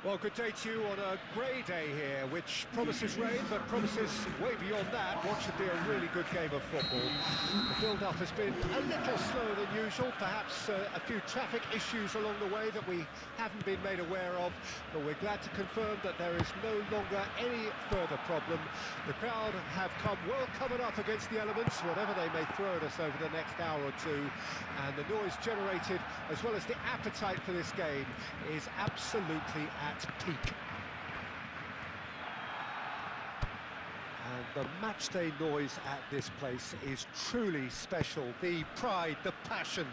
Well, good day to you on a grey day here, which promises rain, but promises way beyond that what should be a really good game of football. The build-up has been a little slower than usual, perhaps a few traffic issues along the way that we haven't been made aware of, but we're glad to confirm that there is no longer any further problem. The crowd have come well covered up against the elements, whatever they may throw at us over the next hour or two, and the noise generated, as well as the appetite for this game, is absolutely at peak. And the matchday noise at this place is truly special. The pride, the passion,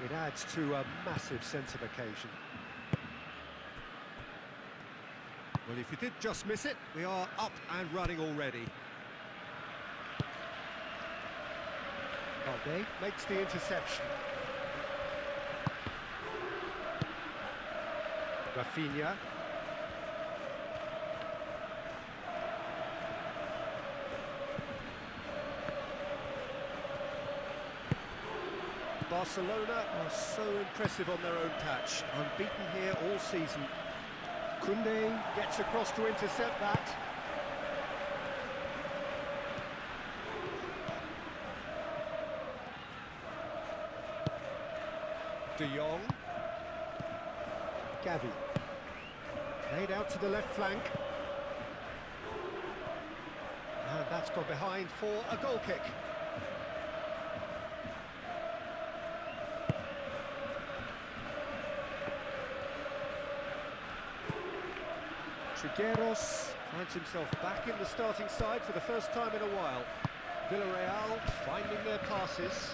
it adds to a massive sense of occasion. Well, if you did just miss it, we are up and running already. Balde makes the interception. Rafinha. Barcelona are so impressive on their own patch, unbeaten here all season. Koundé gets across to intercept that. De Jong. Xavi. Played out to the left flank. And that's gone behind for a goal kick. Trigueros finds himself back in the starting side for the first time in a while. Villarreal finding their passes.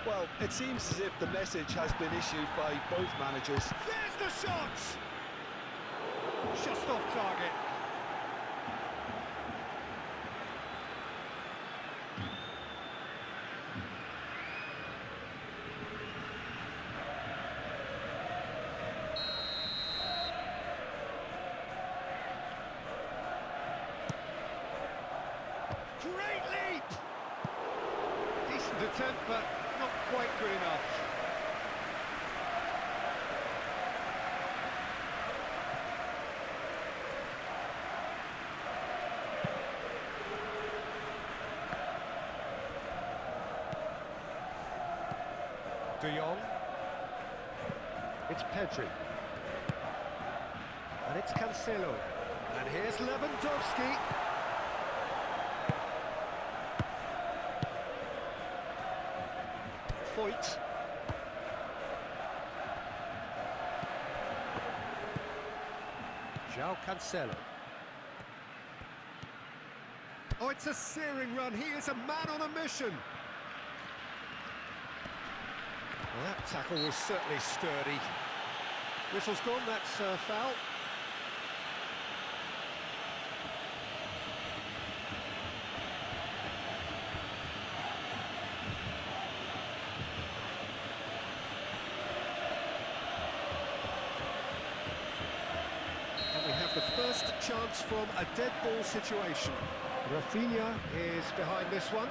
Well, it seems as if the message has been issued by both managers. There's the shot! Just off target. Great leap! Decent attempt, but not quite good enough. De Jong. It's Pedri. And it's Cancelo. And here's Lewandowski. Foyt. João Cancelo. Oh, it's a searing run. He is a man on a mission. Well, that tackle was certainly sturdy. Whistle's gone, that's a foul. The first chance from a dead ball situation. Rafinha is behind this one.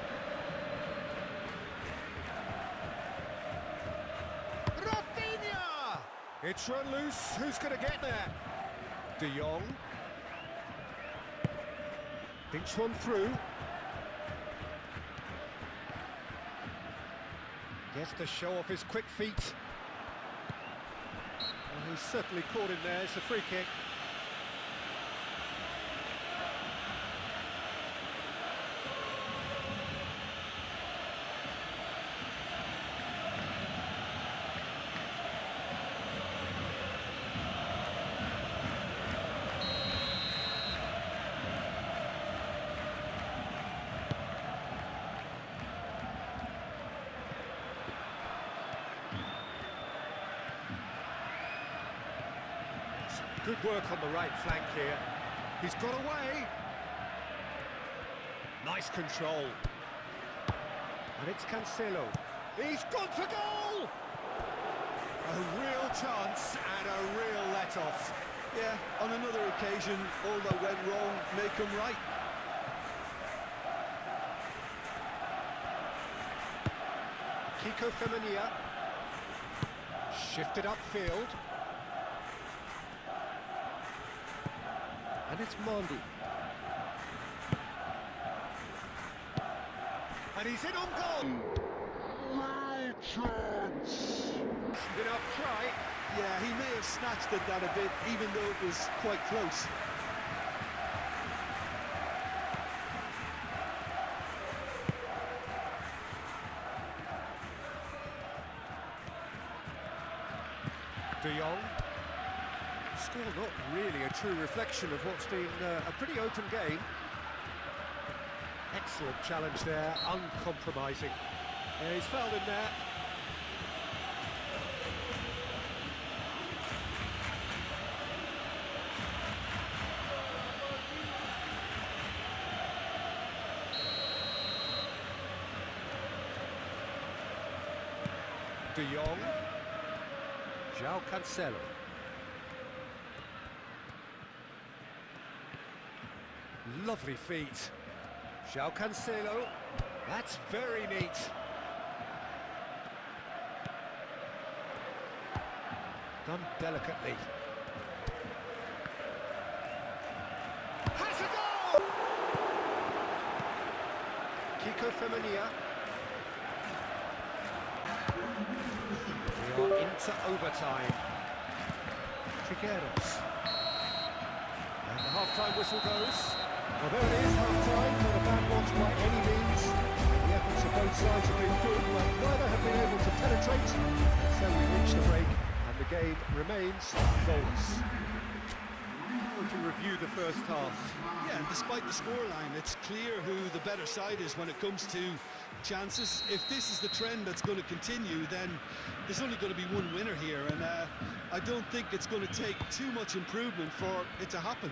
Rafinha! It's run loose. Who's going to get there? De Jong. Thinks one through. Gets to show off his quick feet. Well, he's certainly caught him there. It's a free kick. Good work on the right flank here. He's got away. Nice control. And it's Cancelo. He's gone for goal! A real chance and a real let-off. Yeah, on another occasion, all that went wrong may come right. Kiko Femenia. Shifted upfield. And it's Mondi. And he's in on goal! No chance! Enough try. Yeah, he may have snatched at that a bit, even though it was quite close. De Jong. Score not really a true reflection of what's been a pretty open game. Excellent challenge there, uncompromising. Yeah, he's fouled in there. De Jong. João Cancelo. Lovely feet. João Cancelo. That's very neat. Done delicately. Has a goal! Kiko Femenia. We are into overtime. Trigueros. And the half-time whistle goes. Well, there it is, half-time. Not a bad watch by any means. The efforts of both sides have been good, but neither have been able to penetrate. So we reach the break, and the game remains goalless. To review the first half. Yeah, and despite the scoreline, it's clear who the better side is when it comes to chances. If this is the trend that's going to continue, then there's only going to be one winner here, and I don't think it's going to take too much improvement for it to happen.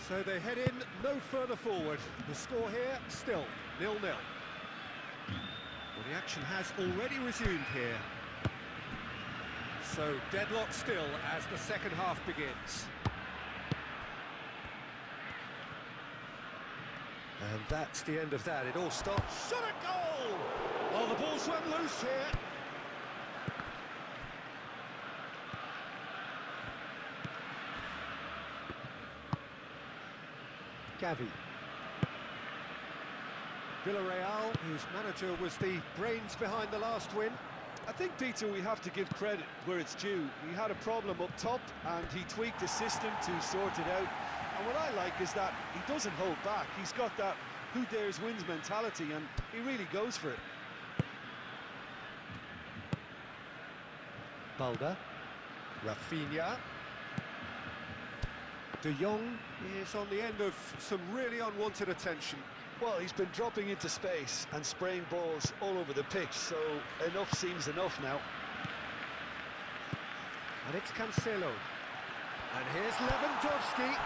So they head in no further forward. The score here, still 0-0. Well, the action has already resumed here. So deadlock still as the second half begins. And that's the end of that. It all stops. Shot a goal! Oh, the ball's run loose here. Xavi. Villarreal, whose manager was the brains behind the last win. I think, Peter, we have to give credit where it's due. He had a problem up top and he tweaked the system to sort it out. And what I like is that he doesn't hold back. He's got that who dares wins mentality and he really goes for it. Balda. Rafinha. De Jong is on the end of some really unwanted attention. Well, he's been dropping into space and spraying balls all over the pitch, so enough seems enough now. And it's Cancelo. And here's Lewandowski.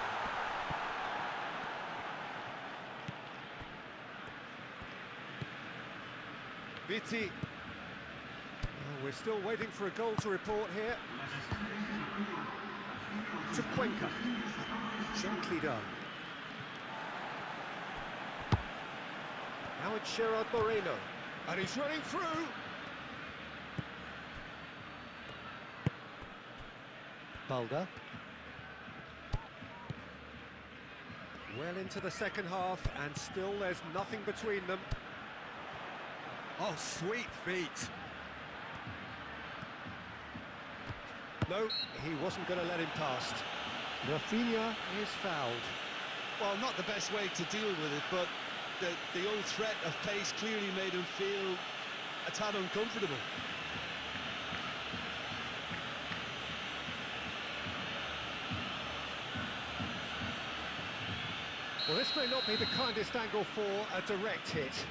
Viti. Oh, we're still waiting for a goal to report here. To Cuenca. Gently done. Now it's Gerard Moreno. And he's running through. Balda. Well into the second half, and still there's nothing between them. Oh, sweet feet. No, he wasn't going to let him past. Rafinha is fouled. Well, not the best way to deal with it, but the old threat of pace clearly made him feel a tad uncomfortable. Well, this may not be the kindest angle for a direct hit.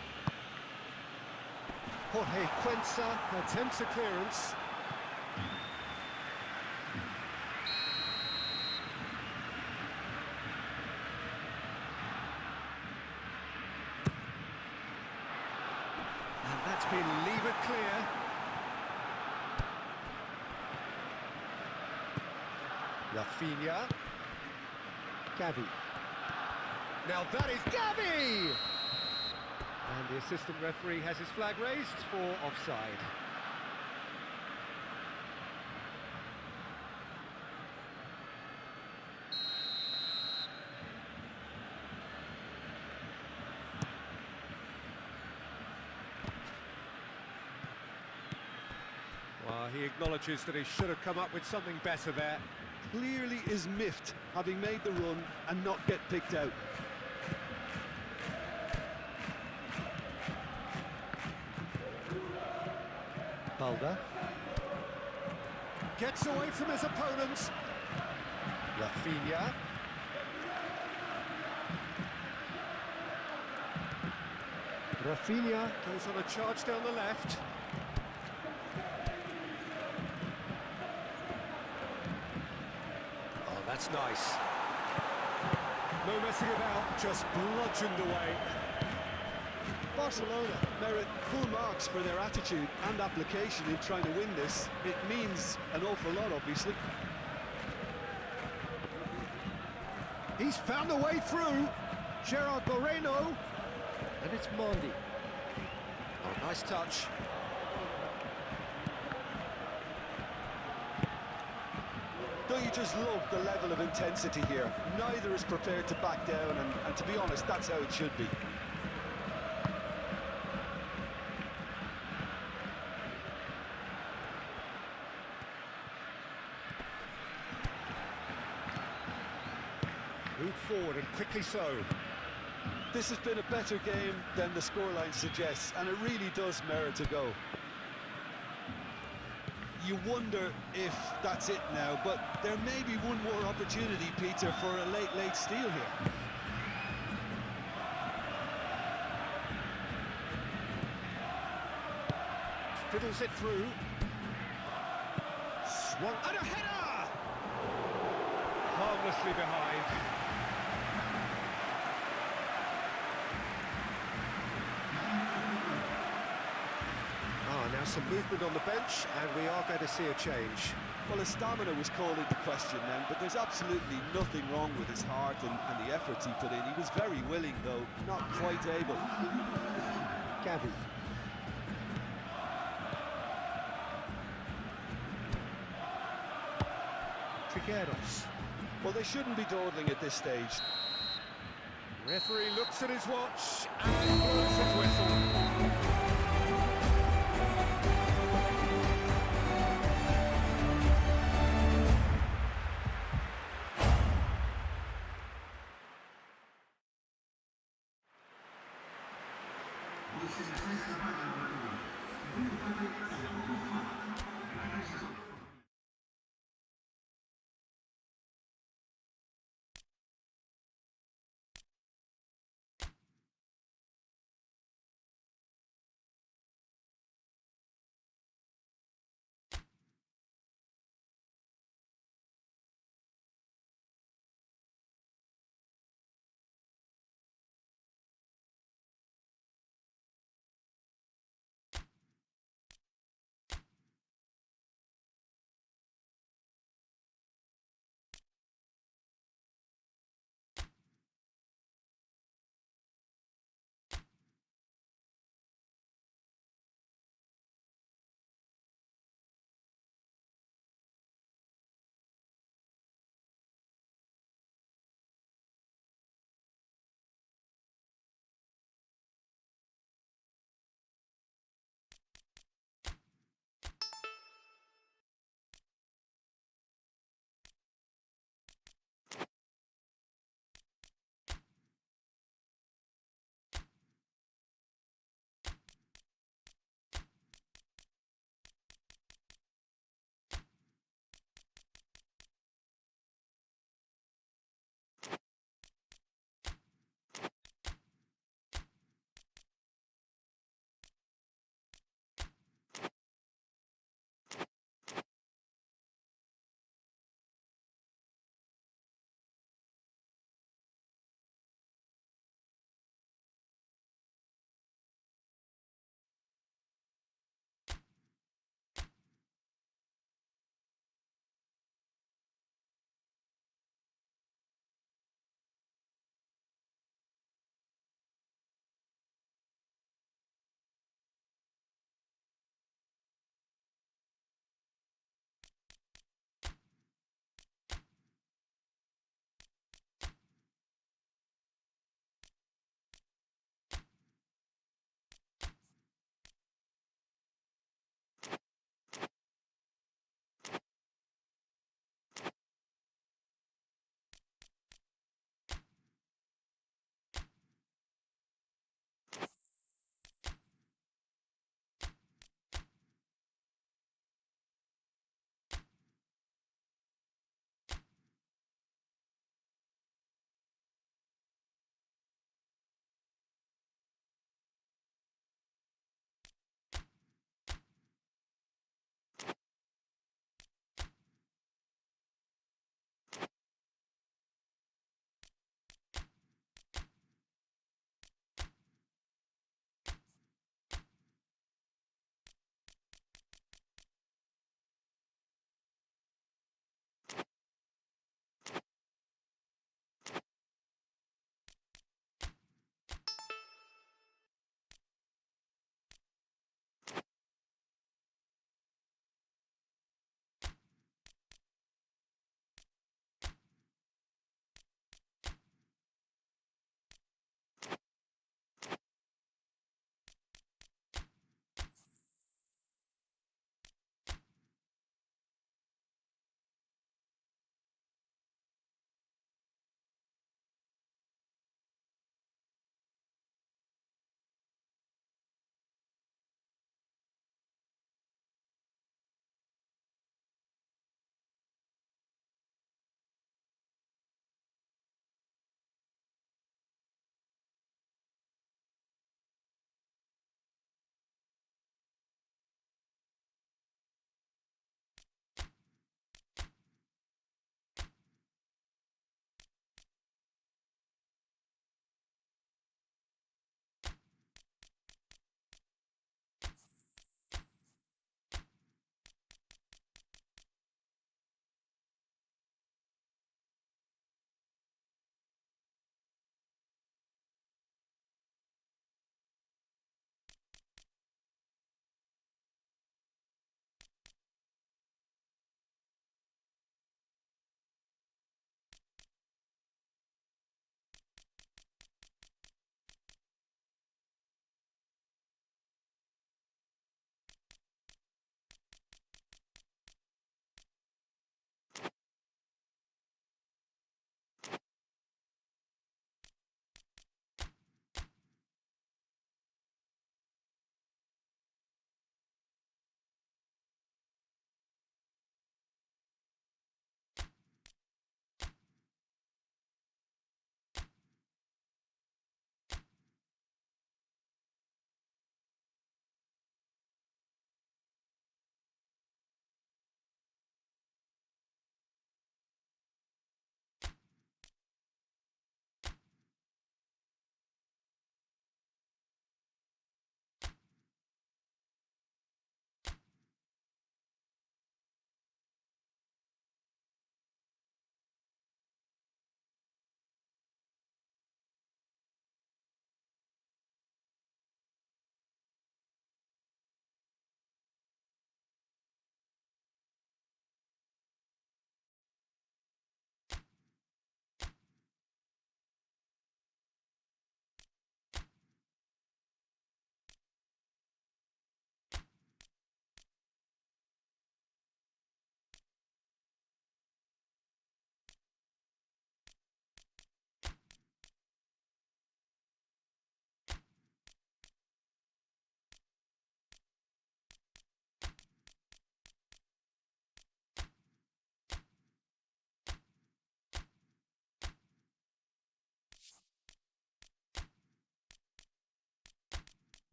Jorge Cuenca attempts a clearance. And that's been levered clear. Rafinha. Xavi. Now that is Xavi! And the assistant referee has his flag raised for offside. he acknowledges that he should have come up with something better there. Clearly is miffed, having made the run and not get picked out. Balda gets away from his opponents. Rafinha. Rafinha goes on a charge down the left. Oh, that's nice. No messing about, just bludgeoned away. Barcelona merit full marks for their attitude and application in trying to win this. It means an awful lot, obviously. He's found a way through. Gerard Moreno. And it's Mondi. Oh, nice touch. Don't you just love the level of intensity here? Neither is prepared to back down, and to be honest, that's how it should be. Move forward, and quickly so. This has been a better game than the scoreline suggests, and it really does merit a go. You wonder if that's it now, but there may be one more opportunity, Peter, for a late steal here. Fiddles it through. Swung, and a header! Harmlessly behind. Now some movement on the bench, and we are going to see a change. Well, his stamina was called into question then, but there's absolutely nothing wrong with his heart and the efforts he put in. He was very willing, though, not quite able. Xavi. Trigueros. Well, they shouldn't be dawdling at this stage. Referee looks at his watch and blows his whistle.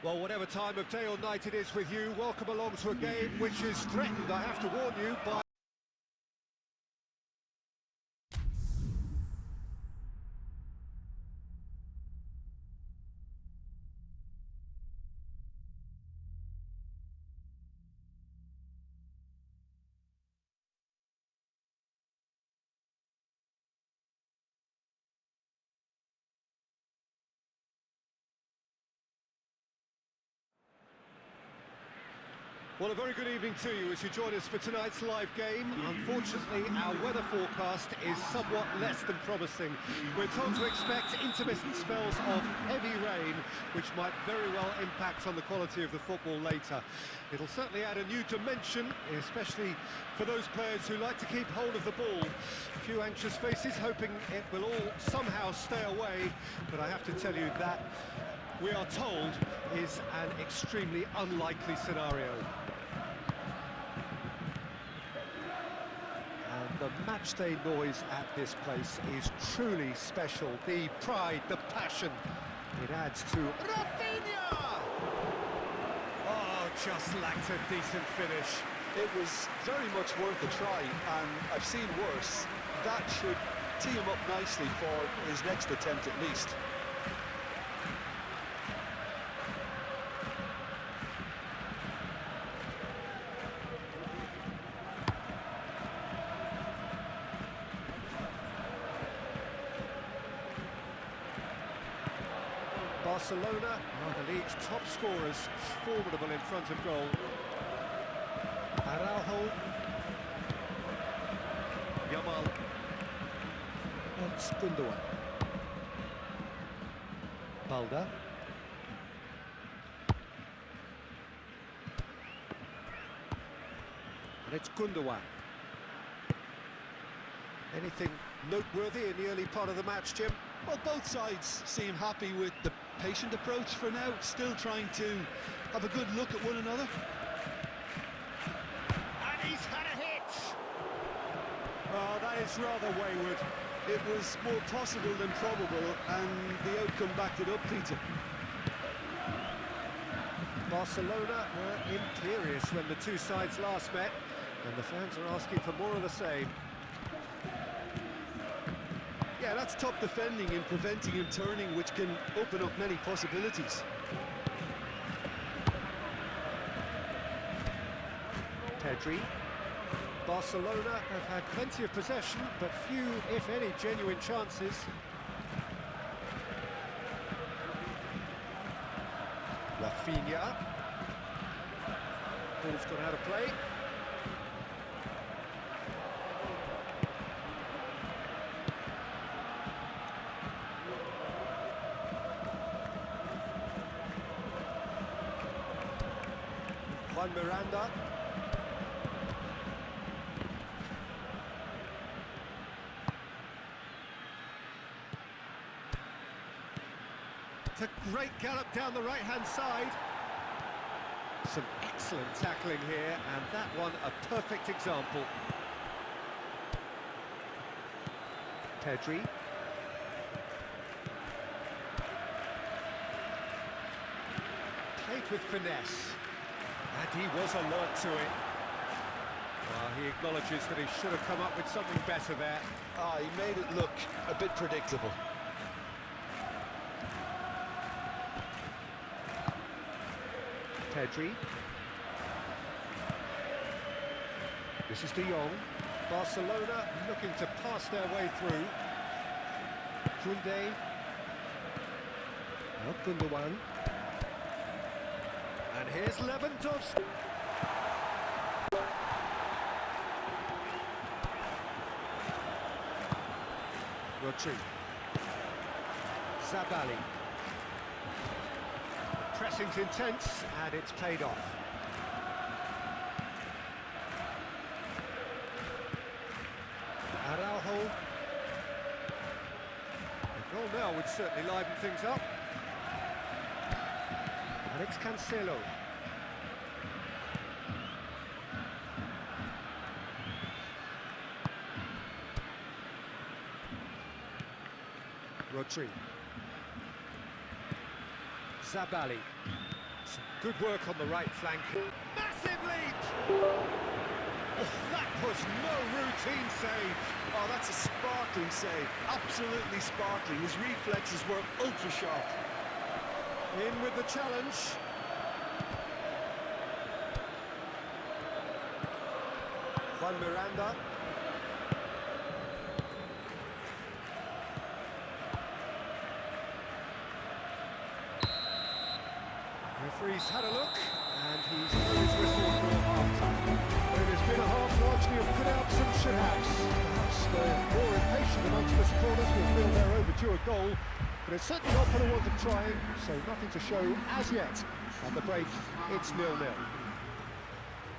Well, whatever time of day or night it is with you, welcome along to a game which is threatened, I have to warn you, by... Well, a very good evening to you as you join us for tonight's live game. Unfortunately, our weather forecast is somewhat less than promising. We're told to expect intermittent spells of heavy rain, which might very well impact on the quality of the football later. It'll certainly add a new dimension, especially for those players who like to keep hold of the ball. A few anxious faces hoping it will all somehow stay away, but I have to tell you that we are told is an extremely unlikely scenario. And the matchday noise at this place is truly special. The pride, the passion, it adds to... Rafinha! Oh, just lacked a decent finish. It was very much worth a try, and I've seen worse. That should tee him up nicely for his next attempt at least. Barcelona are the league's top scorers, formidable in front of goal. Araujo. Yamal. And Gundogan. Balda. And it's Gundogan. Anything noteworthy in the early part of the match, Jim? Well, both sides seem happy with the patient approach for now, still trying to have a good look at one another. And he's had a hit! Oh, that is rather wayward. It was more possible than probable, and the outcome backed it up, Peter. Barcelona were imperious when the two sides last met, and the fans are asking for more of the same. Yeah, that's top defending and preventing him turning, which can open up many possibilities. Pedri. Barcelona have had plenty of possession, but few, if any, genuine chances. Rafinha. Ball's gone out of play. Miranda. It's a great gallop down the right-hand side. Some excellent tackling here, and that one a perfect example. Pedri. Played with finesse. And he was alert to it. Well, he acknowledges that he should have come up with something better there. Ah, he made it look a bit predictable. Pedri. This is De Jong. Barcelona looking to pass their way through. Koundé. Now Gundogan. And here's Lewandowski. Rodri. Zabali. Pressing's intense, and it's paid off. Araujo. The goal now would certainly liven things up. And it's Cancelo. Rodri. Zabali. Some good work on the right flank. Massive leap! Oh, that was no routine save. Oh, that's a sparkling save. Absolutely sparkling. His reflexes were ultra sharp. In with the challenge. Juan Miranda. Referee's had a look, and he's blown his whistle for half-time. It has been a half largely of could-outs and should-haves. Perhaps the more impatient amongst the supporters will feel they're overdue a goal, but it's certainly not for the want of trying, so nothing to show as yet. At the break, it's 0-0.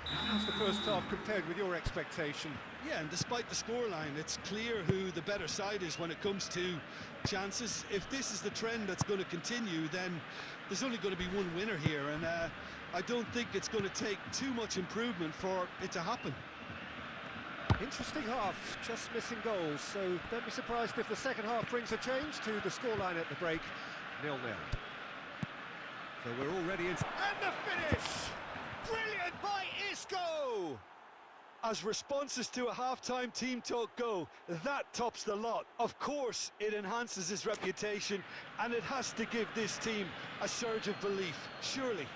How's the first half compared with your expectation? Yeah, and despite the scoreline, it's clear who the better side is when it comes to chances. If this is the trend that's going to continue, then there's only going to be one winner here, and I don't think it's going to take too much improvement for it to happen. Interesting half, just missing goals, so don't be surprised if the second half brings a change to the scoreline at the break. 0-0. So we're already in... And the finish! Brilliant by Isco! As responses to a half-time team talk go, that tops the lot. Of course, it enhances his reputation, and it has to give this team a surge of belief, surely.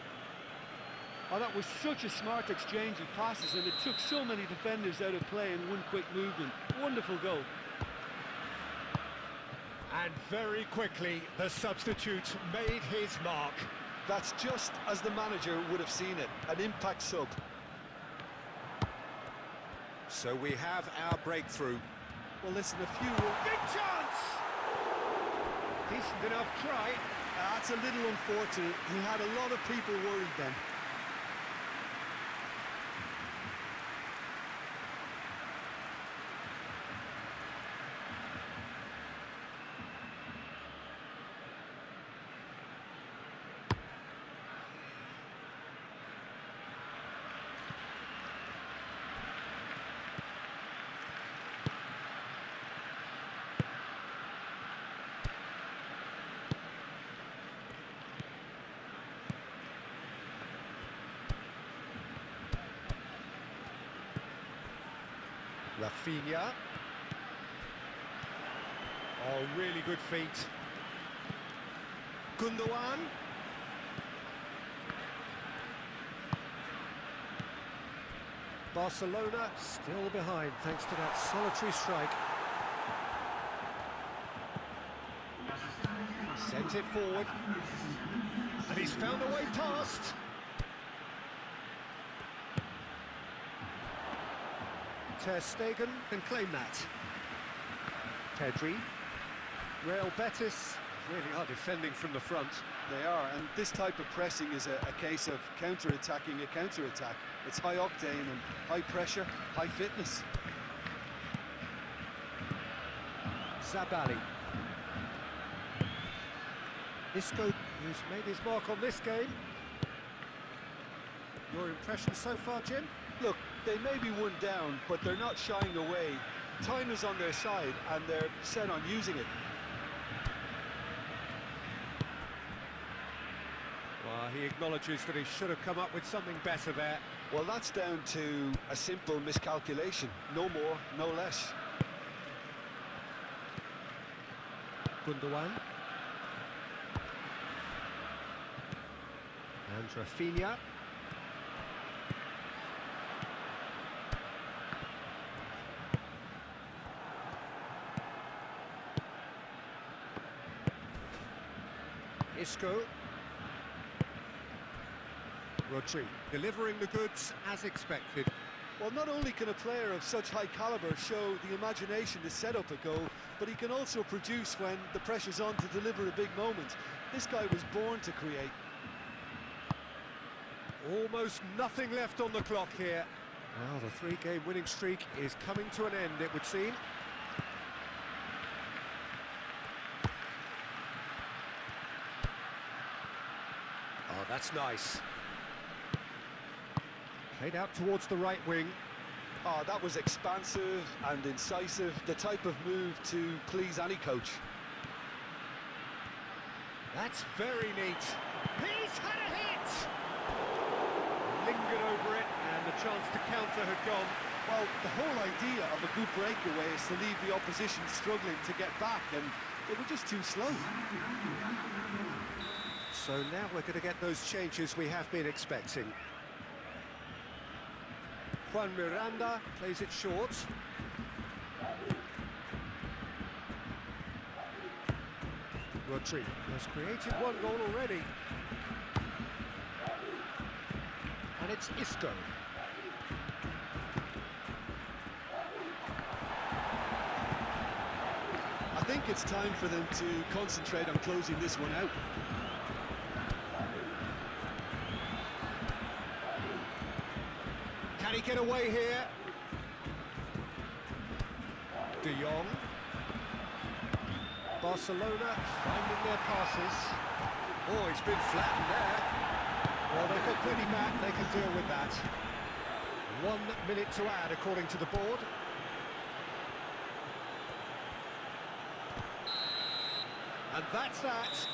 Oh, that was such a smart exchange of passes, and it took so many defenders out of play in one quick movement. Wonderful goal. And very quickly, the substitute made his mark. That's just as the manager would have seen it, an impact sub. So we have our breakthrough. Well, listen, a few... Big chance! Decent enough try. That's a little unfortunate. He had a lot of people worried then. Rafinha. Oh, really good feet. Gundogan. Barcelona still behind thanks to that solitary strike. Sent it forward. And he's found a way past. Ter Stegen can claim that. Pedri. Real Betis really are defending from the front. They are, and this type of pressing is a case of counter-attacking a counter-attack. It's high octane and high pressure, high fitness. Zabali. Isco, who's made his mark on this game. Your impression so far, Jim? Look, they may be one down, but they're not shying away. Time is on their side, and they're set on using it. Well, he acknowledges that he should have come up with something better there. Well, that's down to a simple miscalculation. No more, no less. Gundogan. And Rafinha. Isco. Rodri delivering the goods as expected. Well, not only can a player of such high caliber show the imagination to set up a goal, but he can also produce when the pressure's on to deliver a big moment. This guy was born to create. Almost nothing left on the clock here. Well, the three-game winning streak is coming to an end, it would seem. Oh, that's nice. Played out towards the right wing. Oh, that was expansive and incisive, the type of move to please any coach. That's very neat. He's had a hit! Lingered over it, and the chance to counter had gone. Well, the whole idea of a good breakaway is to leave the opposition struggling to get back, and they were just too slow. So now we're going to get those changes we have been expecting. Juan Miranda plays it short. Rodri has created one goal already. And it's Isco. I think it's time for them to concentrate on closing this one out. Can he get away here? De Jong. Barcelona finding their passes. Oh, he's been flattened there. Well, they've got plenty back, they can deal with that. 1 minute to add, according to the board. And that's that.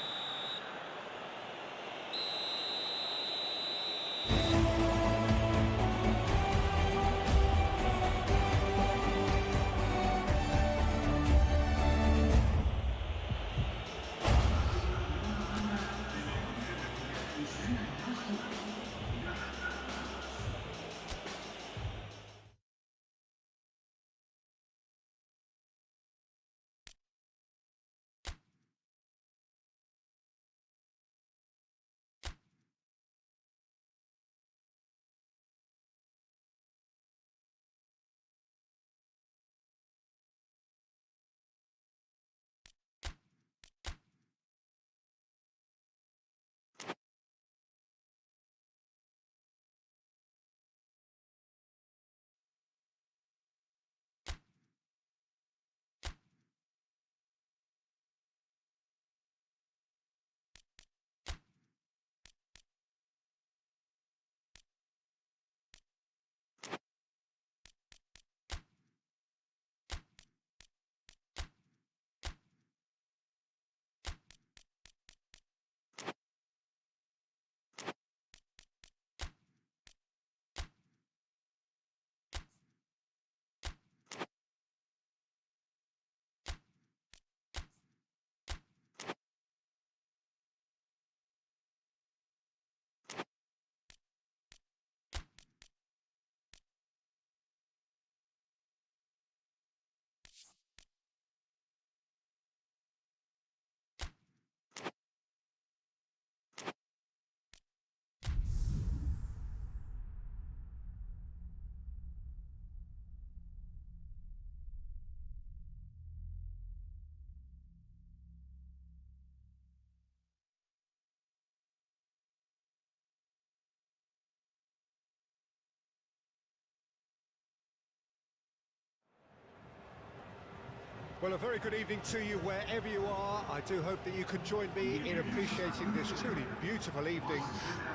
Well, a very good evening to you wherever you are. I do hope that you can join me in appreciating this truly beautiful evening.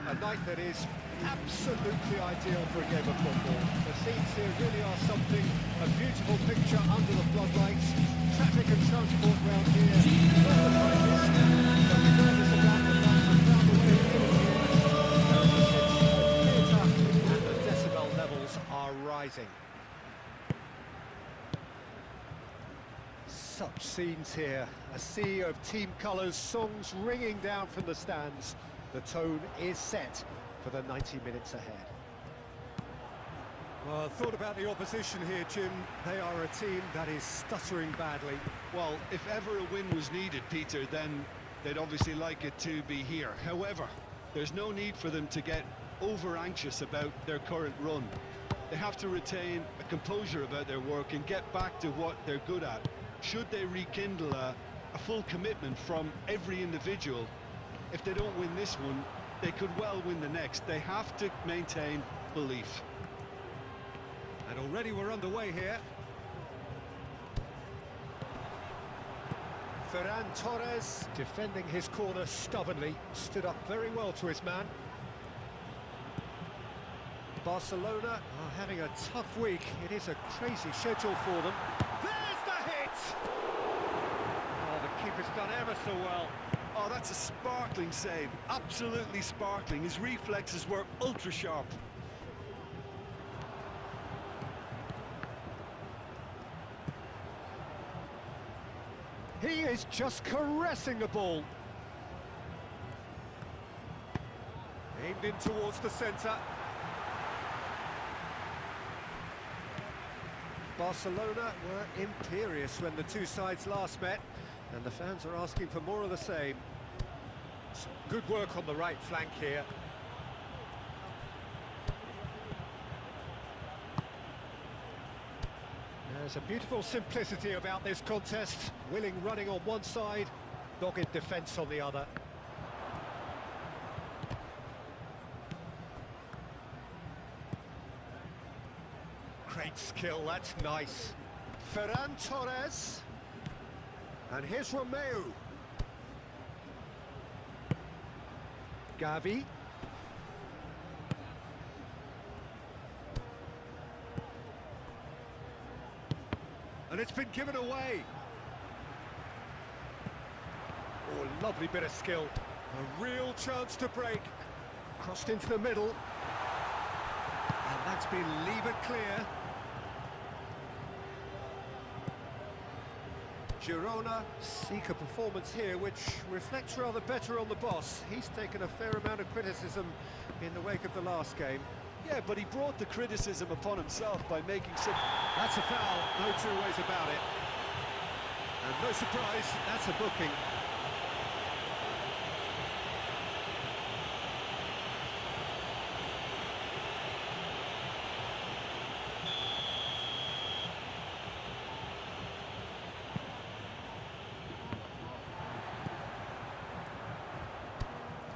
A night that is absolutely ideal for a game of football. The scenes here really are something, a beautiful picture under the floodlights. Traffic and transport round here, not the brightest. Don't be nervous about the fact that found the way in here. Theatre and the decibel levels are rising. Such scenes here, a sea of team colours, songs ringing down from the stands. The tone is set for the 90 minutes ahead. Well, thought about the opposition here, Jim. They are a team that is stuttering badly. Well, if ever a win was needed, Peter, then they'd obviously like it to be here. However, there's no need for them to get over-anxious about their current run. They have to retain a composure about their work and get back to what they're good at. Should they rekindle a full commitment from every individual, if they don't win this one, they could well win the next. They have to maintain belief. And already we're underway here. Ferran Torres defending his corner stubbornly, stood up very well to his man. Barcelona are having a tough week. It is a crazy schedule for them. There's the hit! Oh, the keeper's done ever so well. Oh, Oh, that's a sparkling save. Absolutely sparkling. His reflexes were ultra sharp. He is just caressing the ball. Aimed in towards the centre. Barcelona were imperious when the two sides last met, and the fans are asking for more of the same. Some good work on the right flank here. There's a beautiful simplicity about this contest. Willing running on one side, dogged defence on the other. Great skill, that's nice. Ferran Torres. And here's Romeu. Xavi. And it's been given away. Oh, lovely bit of skill. A real chance to break. Crossed into the middle. And that's been levered clear. Girona seek a performance here which reflects rather better on the boss. He's taken a fair amount of criticism in the wake of the last game. Yeah, but he brought the criticism upon himself by making some... That's a foul, no two ways about it. And no surprise, that's a booking.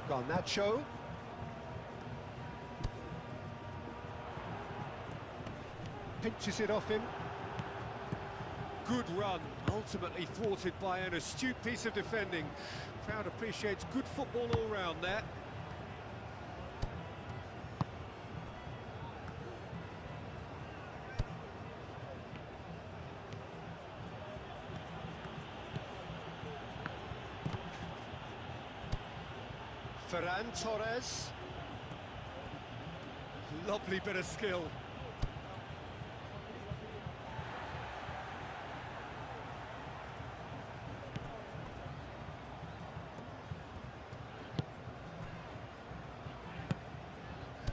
Garnacho. Pinches it off him. Good run, ultimately thwarted by an astute piece of defending. Crowd appreciates good football all round there. Ferran Torres. Lovely bit of skill.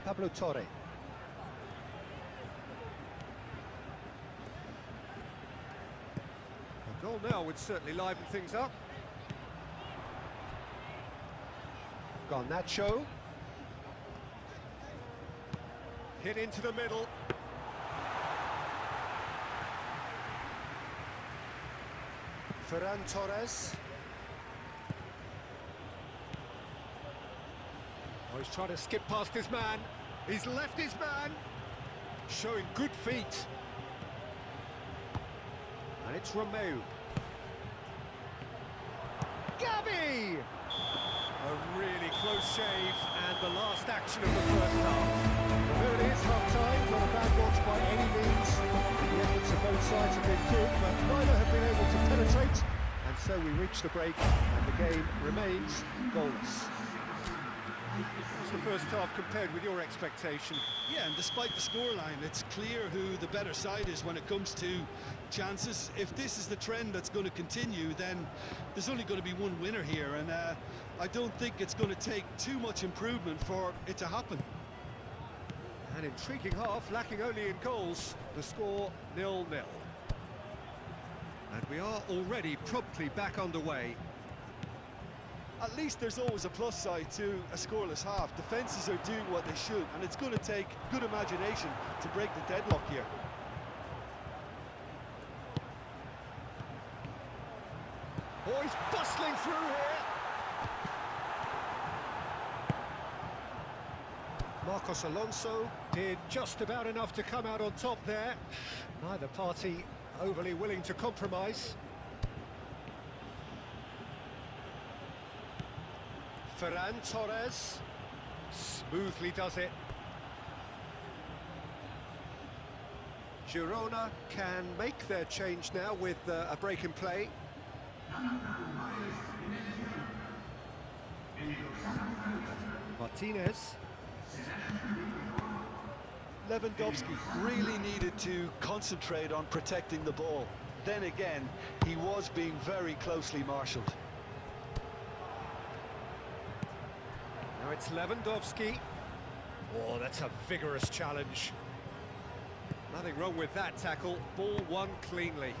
Pablo Torre. A goal now would certainly liven things up. Garnacho. Hit into the middle. Ferran Torres. Oh, he's trying to skip past his man. He's left his man. Showing good feet. And it's Romeu. Xavi! A really close shave, and the last action of the first half. Well, there it is, half-time. Not a bad watch by any means. The efforts of both sides have been good, but neither have been able to penetrate. And so we reach the break, and the game remains goalless. What's the first half compared with your expectation? Yeah, and despite the scoreline, it's clear who the better side is when it comes to chances. If this is the trend that's going to continue, then there's only going to be one winner here, and I don't think it's going to take too much improvement for it to happen. An intriguing half, lacking only in goals. The score 0-0. And we are already promptly back underway. At least there's always a plus side to a scoreless half. Defences are doing what they should, and it's going to take good imagination to break the deadlock here. Oh, he's bustling through here. Marcos Alonso did just about enough to come out on top there. Neither party overly willing to compromise. Ferran Torres smoothly does it. Girona can make their change now with a break in play. Martinez. Lewandowski really needed to concentrate on protecting the ball. Then again, he was being very closely marshalled. Now it's Lewandowski. Oh, that's a vigorous challenge. Nothing wrong with that tackle. Ball won cleanly.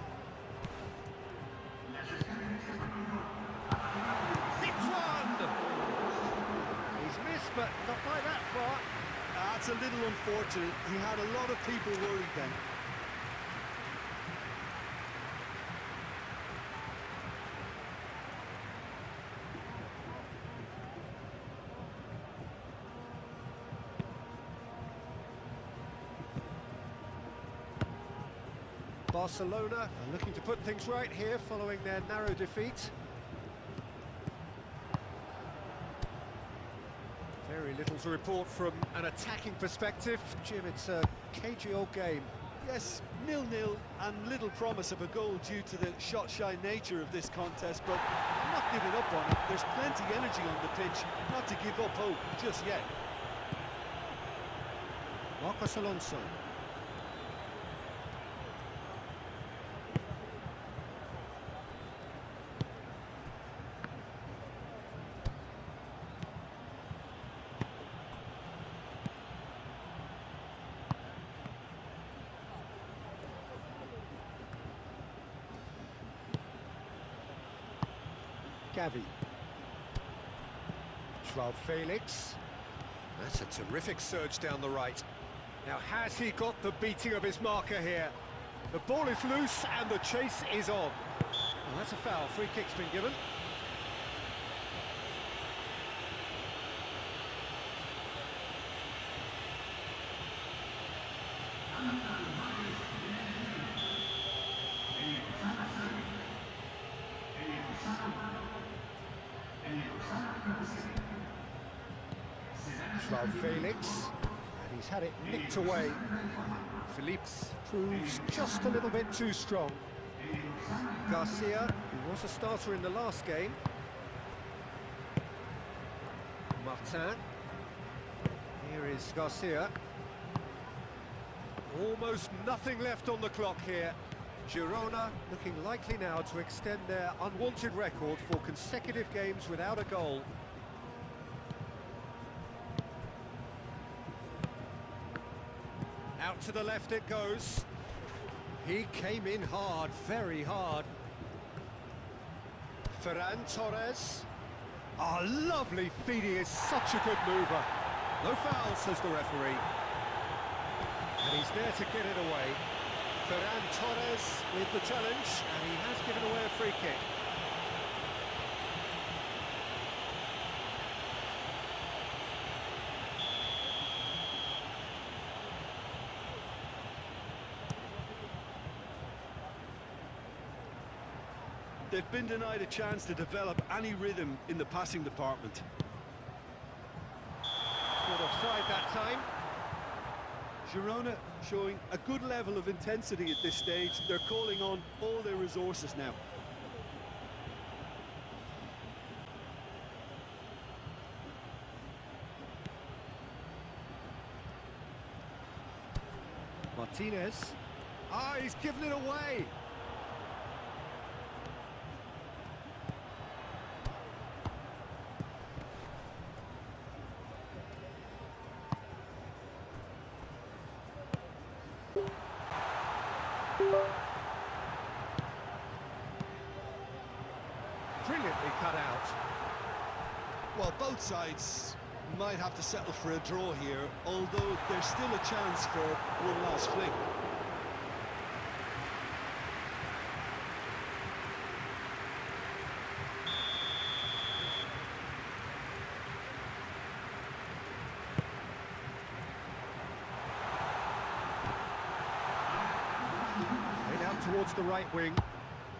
Hits one! He's missed, but not by that far. That's a little unfortunate. He had a lot of people worried then. Barcelona are looking to put things right here following their narrow defeat. Very little to report from an attacking perspective. Jim, it's a cagey old game. Yes, 0-0 and little promise of a goal due to the shot-shy nature of this contest, but I'm not giving up on it. There's plenty energy on the pitch, not to give up hope just yet. Marcos Alonso. Xavi. Joao Felix. That's a terrific surge down the right. Now, has he got the beating of his marker here? The ball is loose and the chase is on. Well, that's a foul. Free kick's been given. Joao Felix, and he's had it nicked away. Phillips proves just a little bit too strong. Garcia, who was a starter in the last game. Martin. Here is Garcia. Almost nothing left on the clock here. Girona looking likely now to extend their unwanted record for consecutive games without a goal. Out to the left it goes. He came in hard, very hard. Ferran Torres. Oh, lovely feed, he is such a good mover. No foul, says the referee. And he's there to get it away. Ferran Torres with the challenge, and he has given away a free kick. They've been denied a chance to develop any rhythm in the passing department. Good offside that time. Girona showing a good level of intensity at this stage. They're calling on all their resources now. Martinez. Ah, he's given it away. Brilliantly cut out. Well, both sides might have to settle for a draw here, although there's still a chance for one last fling. Played out towards the right wing.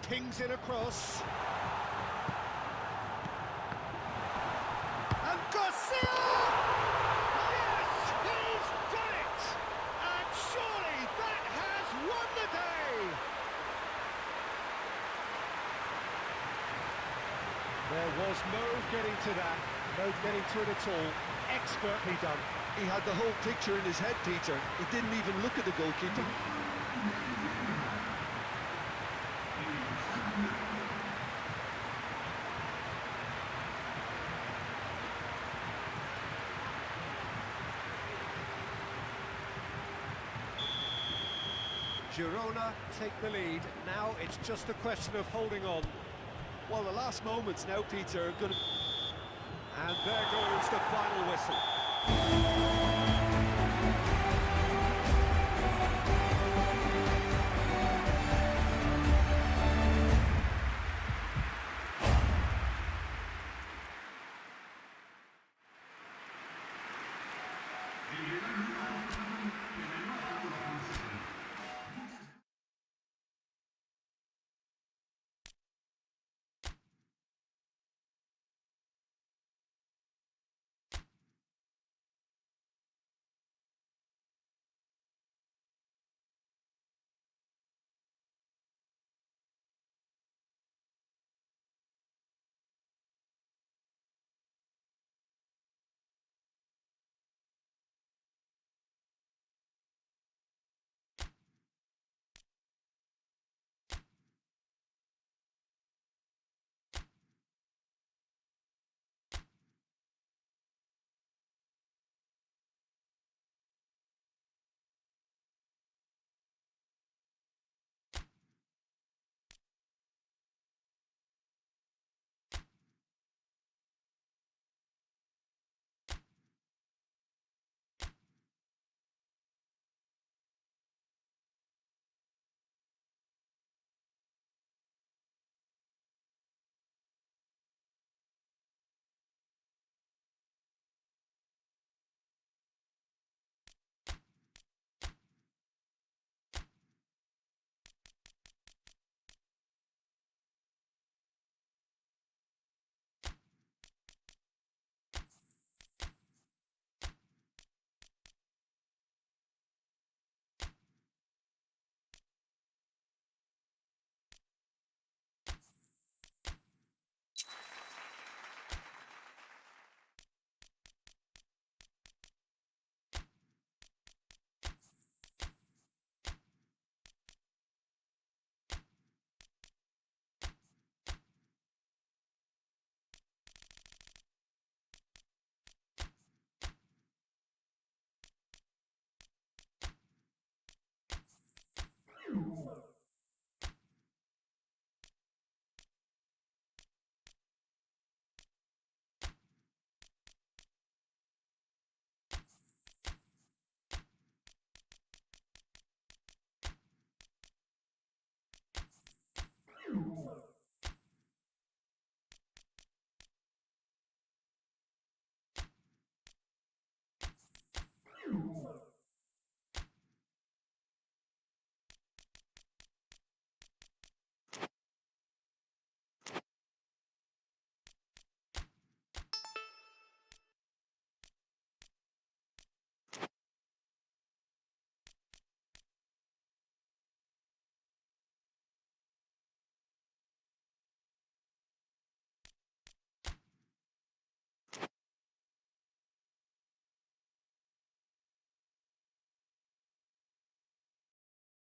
Pings it across. And Garcia! Yes, he's done it! And surely that has won the day! There was no getting to that. No getting to it at all. Expertly done. He had the whole picture in his head, Peter. He didn't even look at the goalkeeper. Girona take the lead. Now it's just a question of holding on. Well, the last moments now, Peter, are going to... And there goes the final whistle.